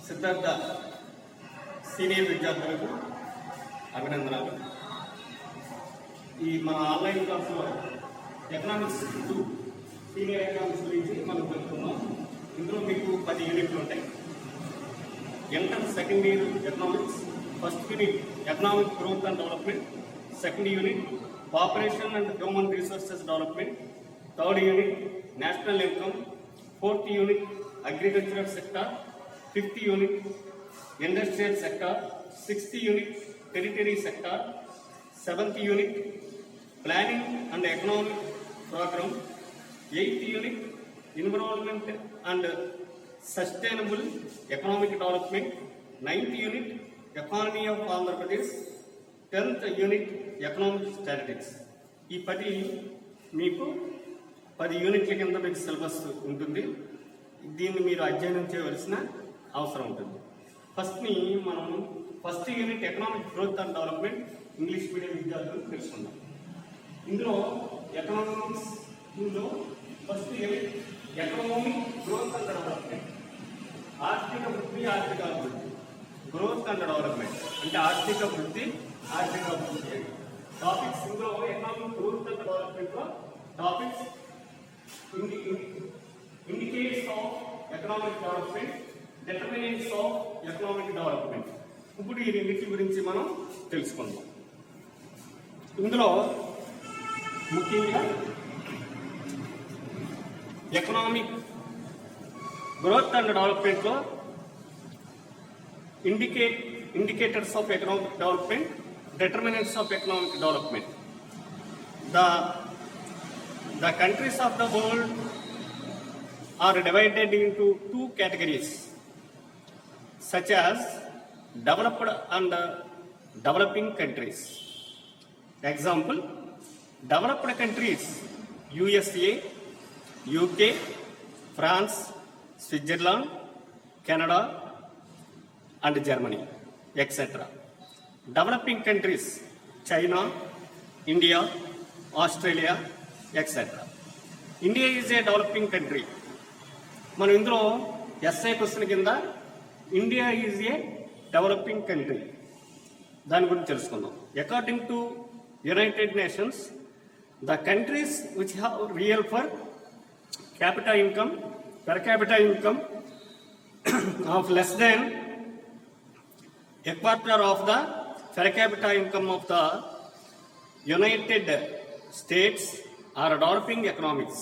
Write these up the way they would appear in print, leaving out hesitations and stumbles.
Siddhartha senior విద్యార్థులకు అభినందనలు. ఈ మన ఆన్లైన్ క్లాసులో ఎకనామిక్స్ 2 సీనియర్ ఎకనామిక్స్ గురించి మనం తెలుసుకుందాం. ఇందులో మీకు 10 యూనిట్లు ఉంటాయి. Enter second year economics. First unit economic growth and development, second unit population and human resources development, third unit national income, fourth unit agricultural sector, fifth unit industrial sector, sixth unit territory sector, seventh unit planning and economic programme, eighth unit environment and sustainable economic development, ninth unit economy of Andhra Pradesh, 10th unit economic statistics. ఈ 10 యూనిట్ల కింద మీకు syllabus ఉంటుంది. దీన్ని మీరు అధ్యయనం చేయవలసిన అవసరం ఉంటుంది. First unit economic growth and development English medium విద్యార్థులు తెలుసుకుందాం. ఇందులో economics first unit economic growth and development, ఆర్థిక వృద్ధి ఆర్థిక అభివృద్ధి. గ్రోత్ అండ్ డెవలప్మెంట్ అంటే ఆర్థిక వృద్ధి ఆర్థిక అభివృద్ధి టాపిక్స్. ఇందులో ఎకనామిక్ గ్రోత్ అండ్ డెవలప్మెంట్ లో topics indicators of economic development, determinants of economic development. ఇప్పుడు ఈ రెండింటి గురించి మనం తెలుసుకుందాం. ఇందులో ముఖ్యంగా ఎకనామిక్ గ్రోత్ అండ్ డెవలప్మెంట్ లో indicators of economic development, determinants of economic development. The countries of the world are divided into 2 categories, such as developed and developing countries. Example, developed countries USA, UK, France, Switzerland, Canada and Germany, etc. Developing countries China, India, Australia, etc. India is a developing country. మనం ఇందులో SI question కింద India is a developing country దాని గురించి తెలుసుకుందాం. According to United nations, the countries which have real per capita income of less than a quarter of the per capita income of the United States are developing economics.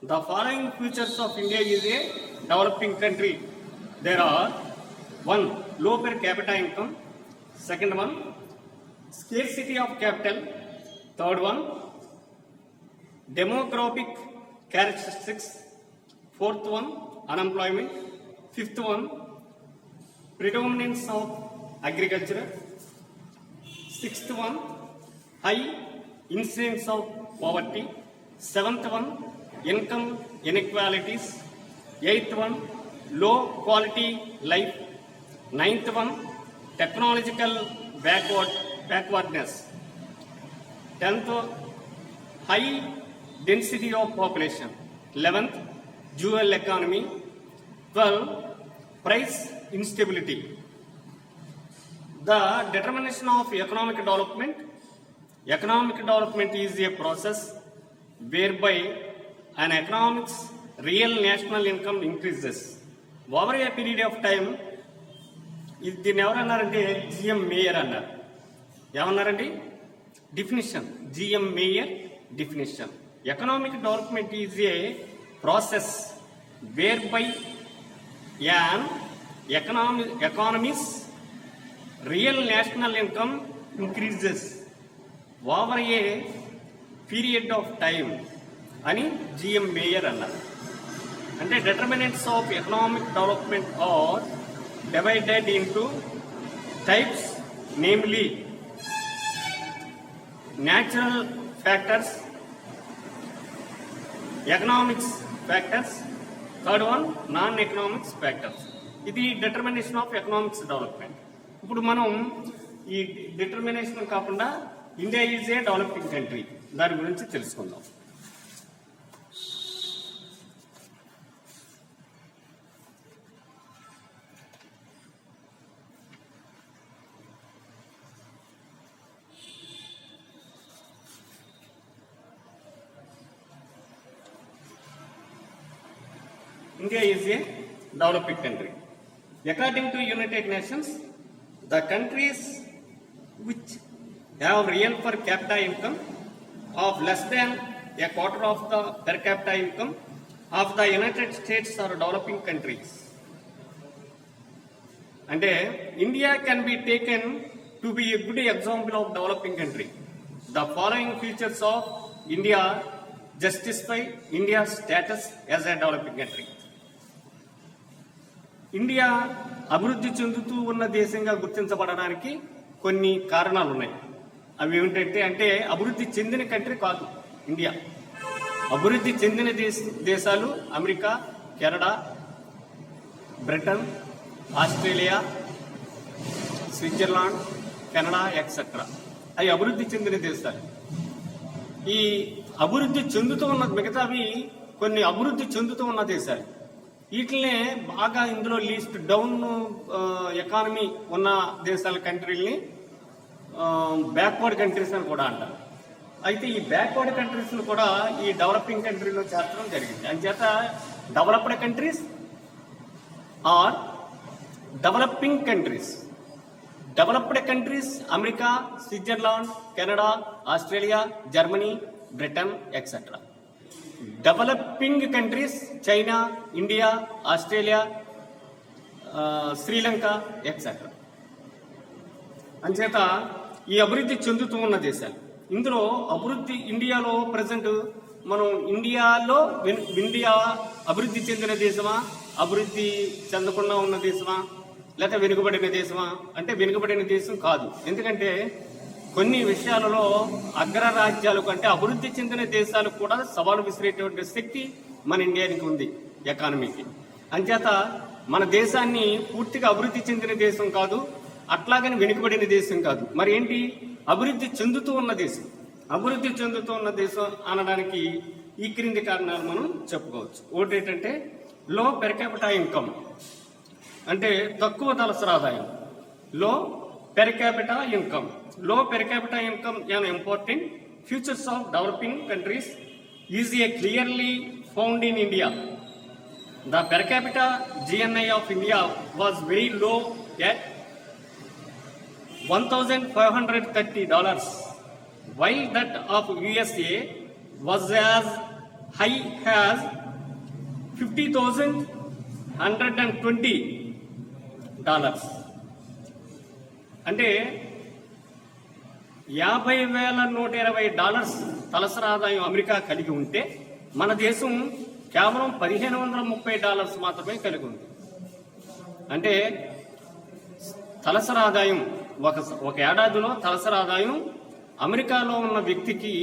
The following features of India is a developing country. There are 1. Low per capita income. Second one, scarcity of capital. Third one, demographic characteristics. Fourth one, unemployment. Fifth one, predominance of agriculture. Sixth one, high incidence of poverty. Seventh one, income inequalities. Eighth one, low quality life. Ninth one, technological backwardness. 10th, high density of population. 11th, dual economy. 12, price instability. The determination of economic development. Economic development is a process whereby an economic's real national income increases over a period of time. దీన్ని ఎవరన్నారంటే GM Meier అన్నారు. ఏమన్నారండి? Definition, G M Meier definition. Economic development is a process whereby an economy's real national income increases over a period of time అని GM Meier అన్నారు. అంటే determinants of economic development are divided into types, namely natural factors, economics factors, third one non-economics factors. ఇది determination of economics development. ఇప్పుడు మనం ఈ determination కాకుండా India is a developing country దాని గురించి తెలుసుకుందాం. India is a developing country. According to United Nations, the countries which have real per capita income of less than a quarter of the per capita income of the United States are developing countries. అంటే India can be taken to be a good example of developing country. The following features of India justify India status as a developing country. India అభివృద్ధి చెందుతూ ఉన్న దేశంగా గుర్తించబడడానికి కొన్ని కారణాలు ఉన్నాయి. అవి ఏమిటంటే అంటే అభివృద్ధి చెందిన కంట్రీ కాదు ఇండియా. అభివృద్ధి చెందిన దేశాలు America, Canada, Britain, Australia, Switzerland, Canada etcetera. అవి అభివృద్ధి చెందిన దేశాలు. ఈ అభివృద్ధి చెందుతూ ఉన్న మిగతావి కొన్ని అభివృద్ధి చెందుతూ ఉన్న దేశాలు. వీటినే బాగా ఇందులో లీస్ట్ డౌన్ ఎకానమీ ఉన్న దేశాల కంట్రీల్ని బ్యాక్వర్డ్ కంట్రీస్ అని కూడా అంటారు. అయితే ఈ బ్యాక్వర్డ్ కంట్రీస్ని కూడా ఈ డెవలపింగ్ కంట్రీలో చేర్చడం జరిగింది. అంచేత developed countries or developing countries. Developed countries America, Switzerland, Canada, Australia, Germany, Britain etcetera. Developing countries China, India, Australia, Sri Lanka etcetera. అంచేత ఈ అభివృద్ధి చెందుతూ ఉన్న దేశాలు. ఇందులో అభివృద్ధి ఇండియాలో ప్రజెంట్ మనం ఇండియా అభివృద్ధి చెందిన దేశమా, అభివృద్ధి చెందకుండా ఉన్న దేశమా, లేకపోతే వెనుకబడిన దేశమా అంటే వెనుకబడిన దేశం కాదు. ఎందుకంటే కొన్ని విషయాలలో అగ్రరాజ్యాలు కంటే అభివృద్ధి చెందిన దేశాలకు కూడా సవాలు విసిరేటువంటి శక్తి మన ఇండియానికి ఉంది ఎకానమీకి. అంచేత మన దేశాన్ని పూర్తిగా అభివృద్ధి చెందిన దేశం కాదు, అట్లాగని వెనుకబడిన దేశం కాదు. మరి ఏంటి? అభివృద్ధి చెందుతూ ఉన్న దేశం. అభివృద్ధి చెందుతూ ఉన్న దేశం అనడానికి ఈ క్రింది కారణాలు మనం చెప్పుకోవచ్చు. ఒకటి ఏంటంటే లో పెర్ క్యాపిటా ఇన్కమ్, అంటే తక్కువ తలసరి ఆదాయం. లో పెర్ క్యాపిటా ఇన్కమ్. లో per capita income an important features of developing countries is a clearly found in India. The per capita GNI of India was very low at $1,530, while that of USA was as high as $50,120. అంటే $50,120 తలసరి ఆదాయం America కలిగి ఉంటే మన దేశం కేవలం $1,530 మాత్రమే కలిగి ఉంది. అంటే తలసరి ఆదాయం ఒక ఏడాదిలో తలసరి ఆదాయం అమెరికాలో ఉన్న వ్యక్తికి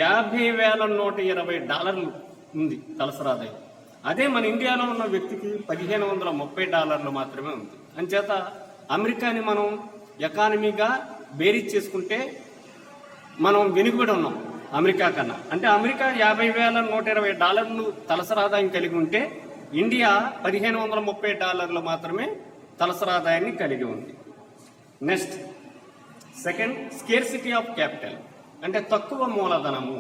$50,120 ఉంది తలసరి ఆదాయం. అదే మన ఇండియాలో ఉన్న వ్యక్తికి $1,530 మాత్రమే ఉంది. అంచేత అమెరికాని మనం ఎకానమీగా బేరీజ్ చేసుకుంటే మనం వెనుకబడి ఉన్నాం అమెరికా కన్నా. అంటే అమెరికా $50,120 తలసరి ఆదాయం కలిగి ఉంటే ఇండియా $1,530 మాత్రమే తలసరి ఆదాయాన్ని కలిగి ఉంది. Next second, scarcity of capital, అంటే తక్కువ మూలధనము.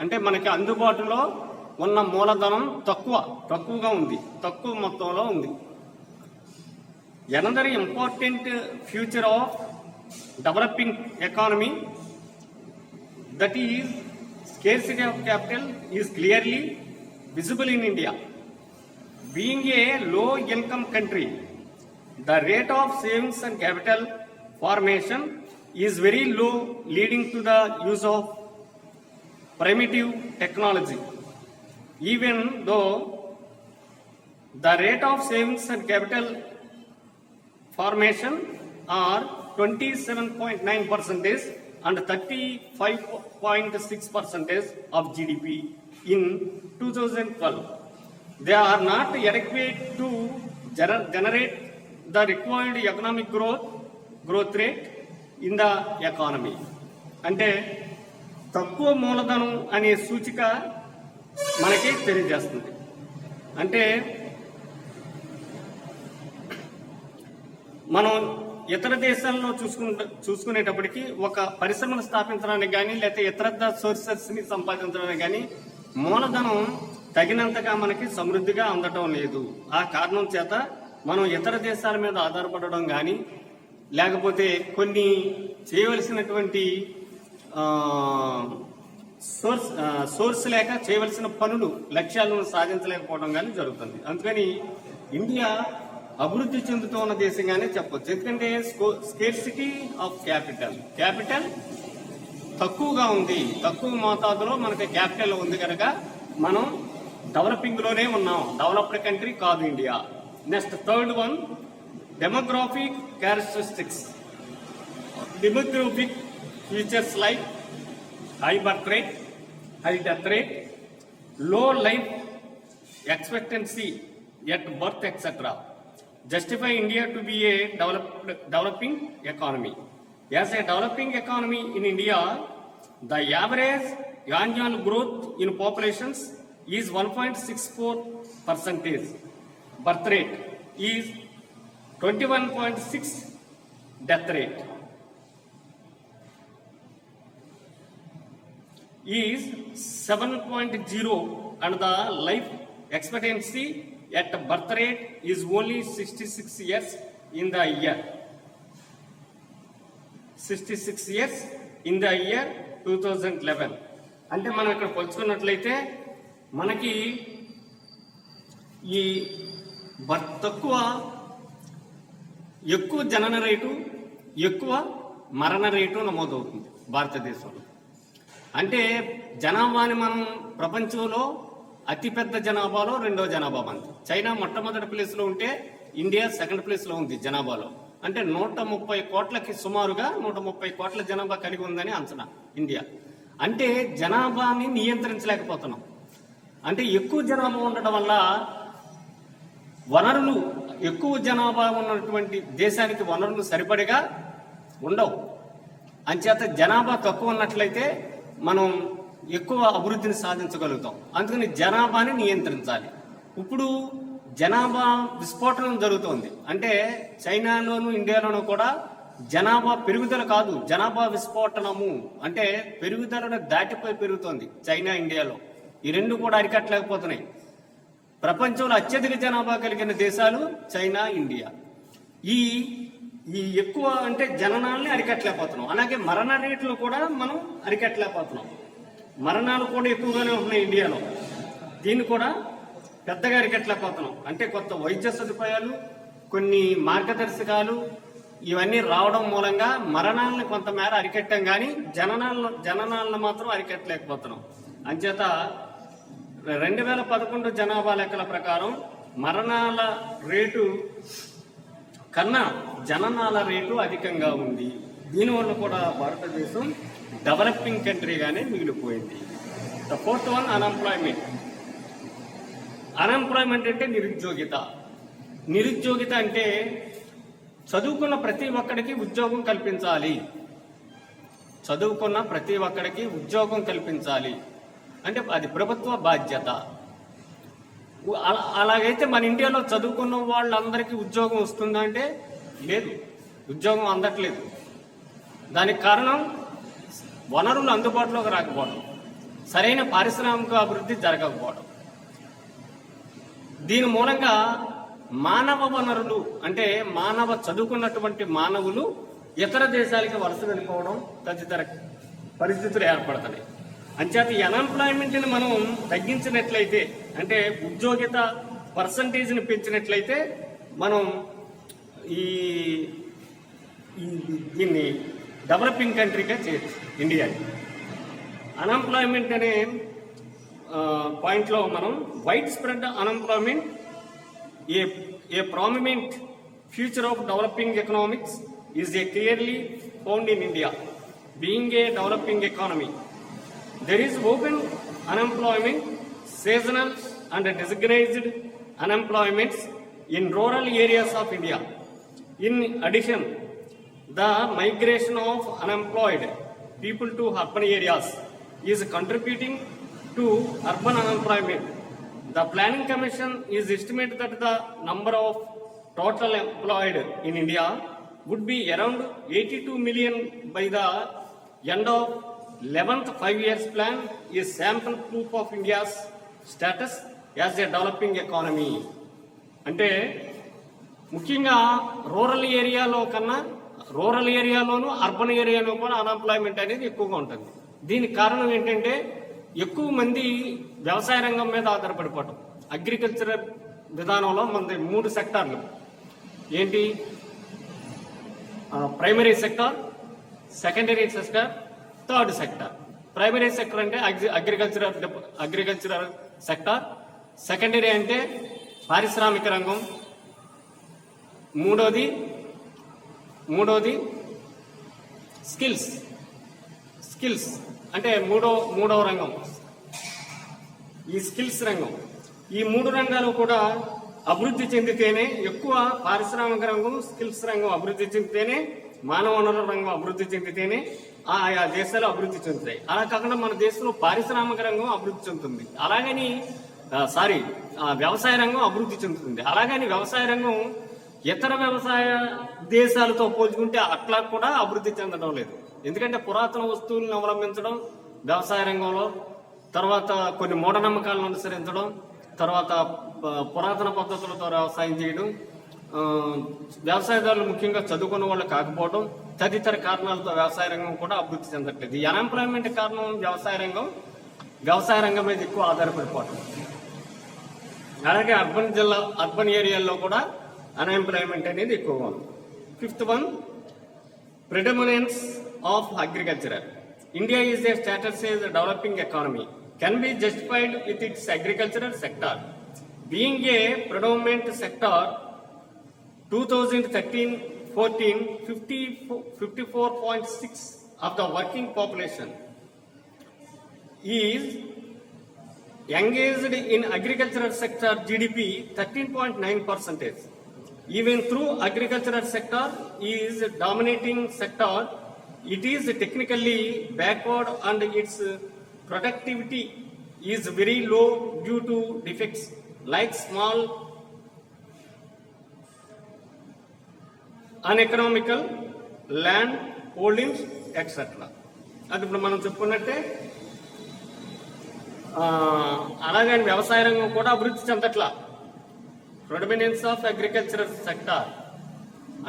అంటే మనకి అందుబాటులో ఉన్న మూలధనం తక్కువగా ఉంది, తక్కువ మొత్తంలో ఉంది. Another important feature of developing economy, that is scarcity of capital, is clearly visible in India. Being a low income country, the rate of savings and capital formation is very low, leading to the use of primitive technology. Even though the rate of savings and capital formation are 27.9% and 35.6% of GDP in 2012. They are not adequate to generate the required economic growth rate in the economy. అంటే తక్కువ మూలధనం అనే సూచిక మనకి తెలియజేస్తుంది. అంటే మనం ఇతర దేశాల్లో చూసుకునేటప్పటికీ ఒక పరిశ్రమను స్థాపించడానికి కానీ లేకపోతే ఇతర సోర్సెస్ ని సంపాదించడానికి కానీ మూలధనం తగినంతగా మనకి సమృద్ధిగా అందటం లేదు. ఆ కారణం చేత మనం ఇతర దేశాల మీద ఆధారపడడం కానీ, లేకపోతే కొన్ని చేయవలసినటువంటి సోర్స్ లేక చేయవలసిన పనులు లక్ష్యాలను సాధించలేకపోవడం కానీ జరుగుతుంది. అందుకని ఇండియా అభివృద్ధి చెందుతూ ఉన్న దేశంగానే చెప్పొచ్చు. ఎందుకంటే స్కేర్సిటీ ఆఫ్ క్యాపిటల్ తక్కువగా ఉంది, తక్కువ మోతాదులో మనకి క్యాపిటల్ ఉంది కనుక మనం డెవలపింగ్ లోనే ఉన్నాం, డెవలప్డ్ కంట్రీ కాదు India. Next third one, demographic characteristics. Demographic features like high birth rate, high death rate, low life expectancy at birth, etc. justify India to be a developing economy. As a developing economy in India, the average annual growth in populations is 1.64%. Birth rate is 21.6. Death rate is 7.0 and the life expectancy at birth rate is only 66 years in the year. 66 years in the year 2011. అంటే మనం ఇక్కడ పోల్చుకున్నట్లయితే మనకి ఈ ఎక్కువ జనన rate, ఎక్కువ మరణ rate నమోదవుతుంది భారతదేశంలో. అంటే జనాభాని మనం ప్రపంచంలో అతిపెద్ద జనాభాలో రెండో జనాభా మంది. చైనా మొట్టమొదటి ప్లేస్లో ఉంటే ఇండియా సెకండ్ ప్లేస్లో ఉంది జనాభాలో. అంటే 130 కోట్లకి సుమారుగా 130 కోట్ల జనాభా కలిగి ఉందని అంచనా ఇండియా. అంటే జనాభాని నియంత్రించలేకపోతున్నాం. అంటే ఎక్కువ జనాభా ఉండటం వల్ల వనరులు, ఎక్కువ జనాభా ఉన్నటువంటి దేశానికి వనరులు సరిపడిగా ఉండవు. అంచేత జనాభా తక్కువ ఉన్నట్లయితే మనం ఎక్కువ అభివృద్ధిని సాధించగలుగుతాం. అందుకని జనాభాని నియంత్రించాలి. ఇప్పుడు జనాభా విస్ఫోటనం జరుగుతోంది. అంటే చైనాలోను ఇండియాలోనూ కూడా జనాభా పెరుగుదల కాదు, జనాభా విస్ఫోటనము. అంటే పెరుగుదలను దాటిపోయి పెరుగుతోంది చైనా, ఇండియాలో. ఈ రెండు కూడా అరికట్టలేకపోతున్నాయి. ప్రపంచంలో అత్యధిక జనాభా కలిగిన దేశాలు చైనా, ఇండియా. ఈ ఎక్కువ అంటే జననాల్ని అరికట్టలేకపోతున్నాం. అలాగే మరణ రేట్లు కూడా మనం అరికట్టలేకపోతున్నాం. మరణాలు కూడా ఎక్కువగానే ఉంటున్నాయి ఇండియాలో. దీన్ని కూడా పెద్దగా అరికట్టలేకపోతున్నాం. అంటే కొత్త వైద్య సదుపాయాలు, కొన్ని మార్గదర్శకాలు ఇవన్నీ రావడం మూలంగా మరణాలను కొంతమేర అరికట్టాం, కానీ జననాలను మాత్రం అరికట్టలేకపోతున్నాం. అంచేత 2011 జనాభా లెక్కల ప్రకారం మరణాల రేటు కన్నా జననాల రేటు అధికంగా ఉంది. దీనివల్ల కూడా భారతదేశం డెవలపింగ్ కంట్రీగానే మిగిలిపోయింది. The fourth one, unemployment. Unemployment అంటే నిరుద్యోగిత. నిరుద్యోగిత అంటే చదువుకున్న ప్రతి ఒక్కడికి ఉద్యోగం కల్పించాలి. చదువుకున్న ప్రతి ఒక్కడికి ఉద్యోగం కల్పించాలి అంటే అది ప్రభుత్వ బాధ్యత. అలాగైతే మన ఇండియాలో చదువుకున్న వాళ్ళందరికీ ఉద్యోగం వస్తుందా అంటే లేదు, ఉద్యోగం అందట్లేదు. దానికి కారణం వనరులు అందుబాటులోకి రాకపోవడం, సరైన పారిశ్రామిక అభివృద్ధి జరగకపోవడం. దీని మూలంగా మానవ వనరులు అంటే చదువుకున్నటువంటి మానవులు ఇతర దేశాలకి వలస వెళ్ళిపోవడం తదితర పరిస్థితులు ఏర్పడుతున్నాయి. అంచేత ఈ అన్ఎంప్లాయ్మెంట్ని మనం తగ్గించినట్లయితే, అంటే ఉద్యోగిత పర్సంటేజ్ని పెంచినట్లయితే మనం దీన్ని డెవలపింగ్ కంట్రీగా చేయొచ్చు ఇండియాని. అన్ఎంప్లాయ్మెంట్ అనే పాయింట్లో మనం wide spread unemployment A prominent future of developing economics is a clearly found in India being a developing economy. There is open unemployment, seasonal and designated unemployments in rural areas of India. In addition, the migration of unemployed people to urban areas is contributing to urban unemployment. The Planning Commission is estimated that the number of total employed in India would be around 82 million by the end of 11th 5 years plan is sample proof of India's status as a developing economy. అంటే ముఖ్యంగా rural ఏరియాలోను urban ఏరియాలో కూడా unemployment అనేది ఎక్కువగా ఉంటుంది. దీనికి కారణం ఏంటంటే ఎక్కువ మంది వ్యవసాయ రంగం మీద ఆధారపడిపోవటం. అగ్రికల్చరల్ విధానంలో మనది 3 సెక్టార్లు ఏంటి? Primary sector, secondary sector, third sector. Primary sector అంటే అగ్రికల్చరల్ సెక్టార్, సెకండరీ అంటే పారిశ్రామిక రంగం, మూడోది స్కిల్స్ అంటే మూడవ రంగం ఈ స్కిల్స్ రంగం. ఈ 3 రంగాలు కూడా అభివృద్ధి చెందితేనే, ఎక్కువ పారిశ్రామిక రంగం, స్కిల్స్ రంగం అభివృద్ధి చెందితేనే, మానవ వనరుల రంగం అభివృద్ధి చెందితేనే ఆయా దేశాలు అభివృద్ధి చెందుతాయి. అలా కాకుండా మన దేశంలో పారిశ్రామిక రంగం అభివృద్ధి చెందుతుంది, అలాగని వ్యవసాయ రంగం అభివృద్ధి చెందుతుంది. అలాగని వ్యవసాయ రంగం ఇతర వ్యవసాయ దేశాలతో పోల్చుకుంటే అట్లా కూడా అభివృద్ధి చెందడం లేదు. ఎందుకంటే పురాతన వస్తువులను అవలంబించడం వ్యవసాయ రంగంలో, తర్వాత కొన్ని మూఢనమ్మకాలను అనుసరించడం, తర్వాత పురాతన పద్ధతులతో వ్యవసాయం చేయడం, వ్యవసాయదారులు ముఖ్యంగా చదువుకున్న వాళ్ళు కాకపోవడం, తదితర కారణాలతో వ్యవసాయ రంగం కూడా అభివృద్ధి చెందట్లేదు. ఈ అన్ఎంప్లాయ్మెంట్ కారణం వ్యవసాయ రంగం మీద ఎక్కువ ఆధారపడిపోవడం. అలాగే అర్బన్ ఏరియాల్లో కూడా అన్ఎంప్లాయ్మెంట్ అనేది ఎక్కువగా ఉంది. 5th one, predominance of agriculture. India is a status as a developing economy can be justified with its agricultural sector being a predominant sector. 2013-14 54.6 of the working population is engaged in agricultural sector. GDP 13.9%. Even through agricultural sector is dominating sector, it is technically backward and its productivity is very low due to defects like small uneconomical land holdings etc. అది ఇప్పుడు మనం చెప్పుకున్నట్టే అలాగే వ్యవసాయ రంగం కూడా అభివృద్ధి చెందట్లా. ప్రెడమినెన్స్ of agricultural sector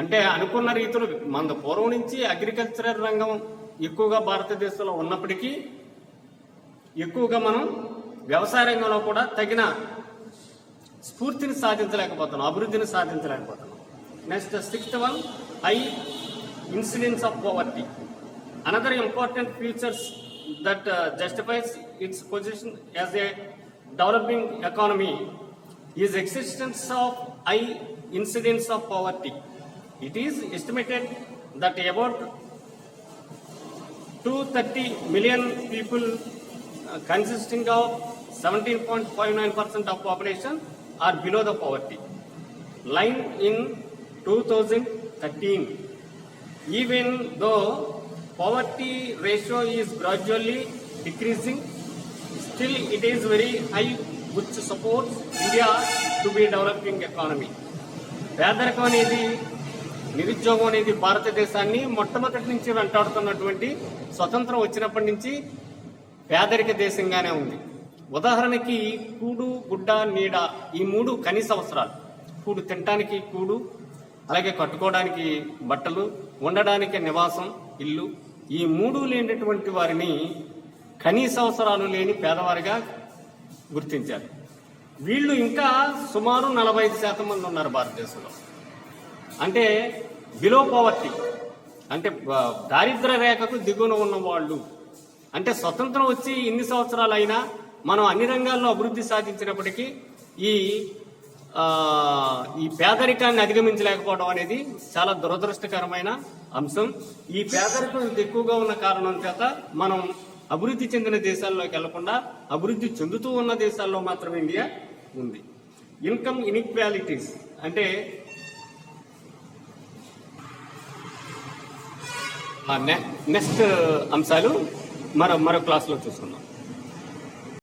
అంటే అనుకున్న రీతిలో మన పూర్వం నుంచి అగ్రికల్చరల్ రంగం ఎక్కువగా భారతదేశంలో ఉన్నప్పటికీ ఎక్కువగా మనం వ్యవసాయ రంగంలో కూడా తగిన స్ఫూర్తిని సాధించలేకపోతున్నాం, అభివృద్ధిని సాధించలేకపోతున్నాం. Next 6th one, high incidence of poverty. Another important features that justifies its position as a developing economy is existence of high incidence of poverty. It is estimated that about 230 million people consisting of 17.59% of population are below the poverty line in 2013. Even though poverty ratio is gradually decreasing, still it is very high, which supports India to be a developing economy. పేదరికం అనేది, నిరుద్యోగం అనేది భారతదేశాన్ని మొట్టమొదటి నుంచి వెంటాడుతున్నటువంటి స్వతంత్రం వచ్చినప్పటి నుంచి పేదరిక దేశంగానే ఉంది. ఉదాహరణకి కూడు, గుడ్డ, నీడ ఈ 3 కనీస అవసరాలు. కూడు తినడానికి కూడు, అలాగే కట్టుకోవడానికి బట్టలు, ఉండడానికి నివాసం ఇల్లు, ఈ 3 లేనటువంటి వారిని కనీస అవసరాలు లేని పేదవారిగా గుర్తించారు. వీళ్ళు ఇంకా సుమారు 45% మంది ఉన్నారు భారతదేశంలో. అంటే బిలో పవర్టీ అంటే దారిద్ర్య రేఖకు దిగువన ఉన్న వాళ్ళు. అంటే స్వతంత్రం వచ్చి ఇన్ని సంవత్సరాలు అయినా మనం అన్ని రంగాల్లో అభివృద్ధి సాధించినప్పటికీ ఈ పేదరికాన్ని అధిగమించలేకపోవడం అనేది చాలా దురదృష్టకరమైన అంశం. ఈ పేదరికం ఎక్కువగా ఉన్న కారణం చేత మనం అభివృద్ధి చెందిన దేశాల్లోకి వెళ్లకుండా అభివృద్ధి చెందుతూ ఉన్న దేశాల్లో మాత్రమే ఇండియా ఉంది. ఇన్కమ్ ఇన్ఈక్వాలిటీస్ అంటే నెక్స్ట్ అంశాలు మరో క్లాస్లో చూసుకుందాం.